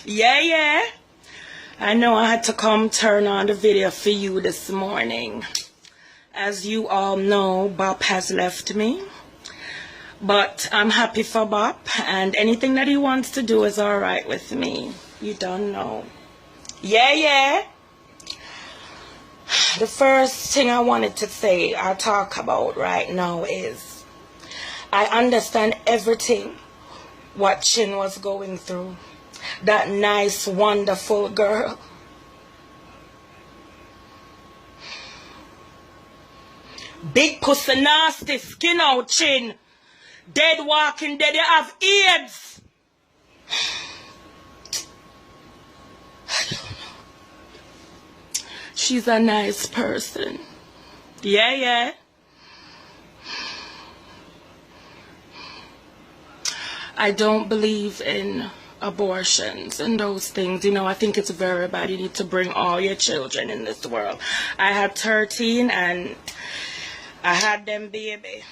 Yeah. I know I had to come turn on the video for you this morning. As you all know, Bop has left me. But I'm happy for Bop, and anything that he wants to do is alright with me. You don't know. Yeah. The first thing I wanted to say, I'll talk about right now is I understand everything what Chin was going through. That nice, wonderful girl. Big pussy nasty, skin out Chin. Dead walking dead, you have AIDS. I don't know. She's a nice person. Yeah. I don't believe in abortions and those things. You know, I think it's very bad. You need to bring all your children in this world. I had 13 and I had them baby.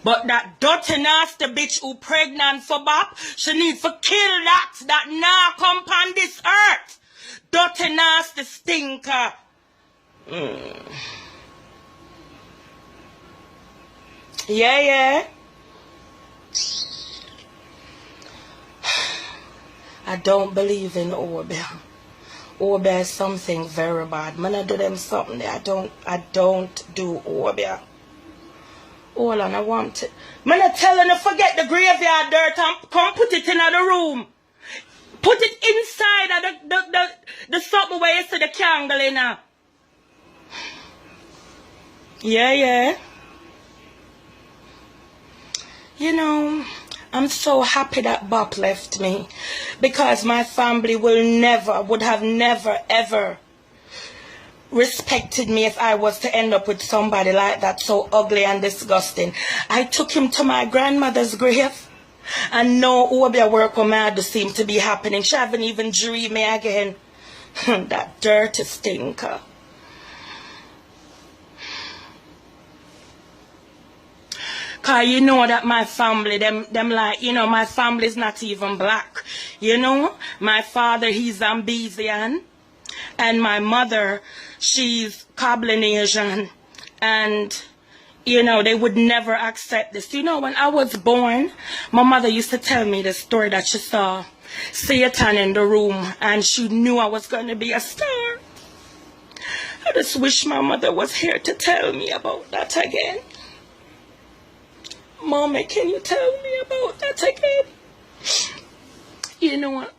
But that dirty nasty bitch who pregnant for Bop, she need to kill that now come on this earth. Dirty nasty stinker. Yeah. I don't believe in Orbea. Orbea is something very bad. Man, I do them something there. I don't do Orbea. Hold on, I want it. Man, I tell her to forget the graveyard dirt and come put it in the room. Put it inside of the something where you see the candle in her. Yeah. You know, I'm so happy that Bop left me, because my family would have never, ever respected me if I was to end up with somebody like that, so ugly and disgusting. I took him to my grandmother's grave, and no Orbea work or mad seem to be happening. She haven't even dreamed me again. That dirty stinker. Cause you know that my family, them like, you know, my family's not even black. You know, my father, he's Zambesian, and my mother, she's Cablinasian, and you know, they would never accept this. You know, when I was born, my mother used to tell me the story that she saw Satan in the room, and she knew I was going to be a star. I just wish my mother was here to tell me about that again. Mommy, can you tell me about that again? You know what?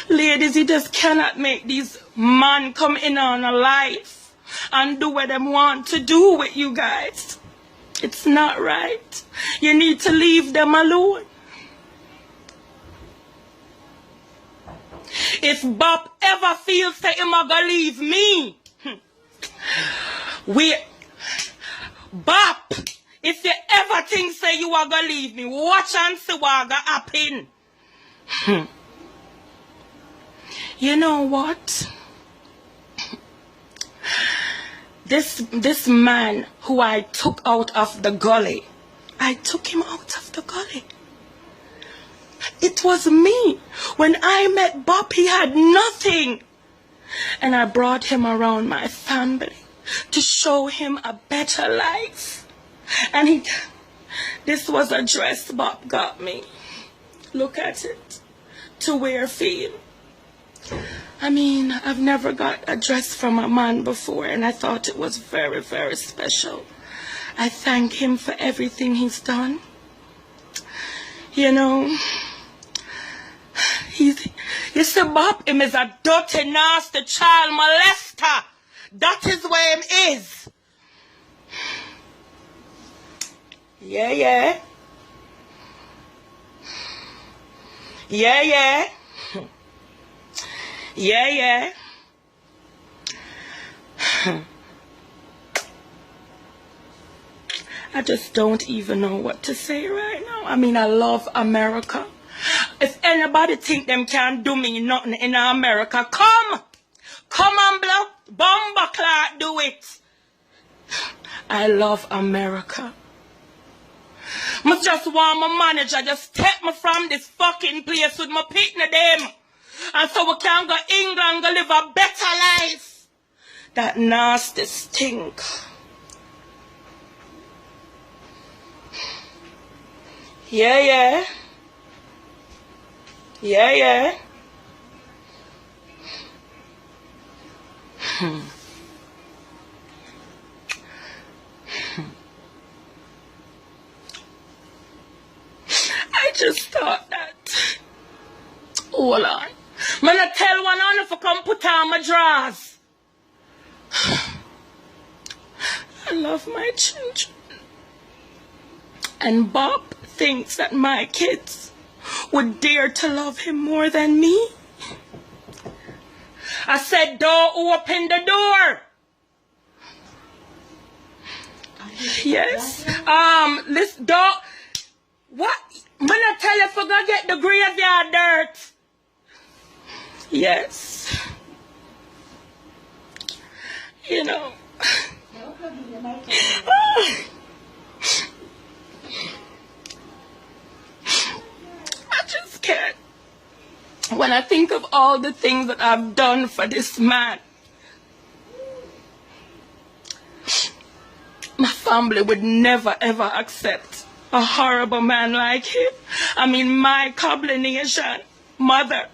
Ladies, you just cannot make these men come in on a life and do what they want to do with you guys. It's not right. You need to leave them alone. If Bop ever feels that him a gonna leave me, Bop, if you ever think say you are gonna leave me, watch and see what gonna happen. You know what? This man who I took out of the gully, I took him out of the gully. It was me. When I met Bop, he had nothing. And I brought him around my family to show him a better life. And this was a dress Bop got me. Look at it. To wear feel. I mean, I've never got a dress from a man before, and I thought it was very, very special. I thank him for everything he's done. You know, you see, Bop, him is a dirty, nasty child molester. That is where him is. Yeah. I just don't even know what to say right now. I mean, I love America. If anybody think them can do me nothing in America, come on, bomba clock, do it. I love America. Must just want my manager just take me from this fucking place with my pitney them. And so we can go England and live a better life. That nasty stink. Yeah. I just thought that. Hold on. I'm gonna tell one on if I come put on my drawers. I love my children. And Bob thinks that my kids would dare to love him more than me. I said, don't open the door. Yes. This dog. What? I'm gonna tell you for go get the graveyard dirt. Yes. You know. I just can't. When I think of all the things that I've done for this man, my family would never ever accept a horrible man like him. I mean, my combination mother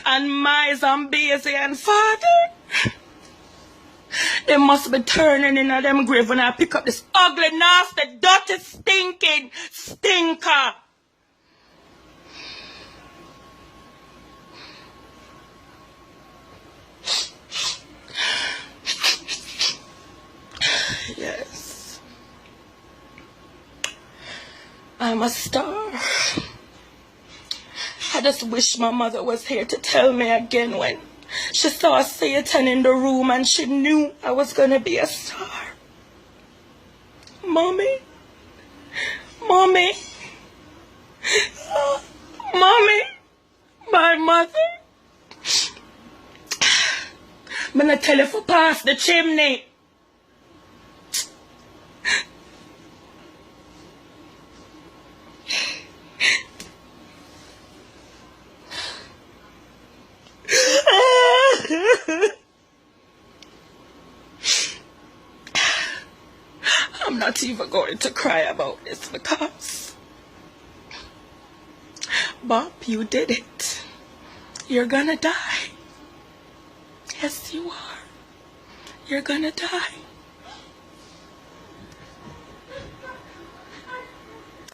and my Zambian father, they must be turning in at them grave when I pick up this ugly, nasty, dirty, stinking stinker. Yes. I'm a star. I just wish my mother was here to tell me again when she saw Satan in the room and she knew I was going to be a star. Mommy. Mommy. Mommy. My mother. I'm going to tell you to pass the chimney. I'm not even going to cry about this because, Bob, you did it. You're gonna die. Yes, you are. You're gonna die.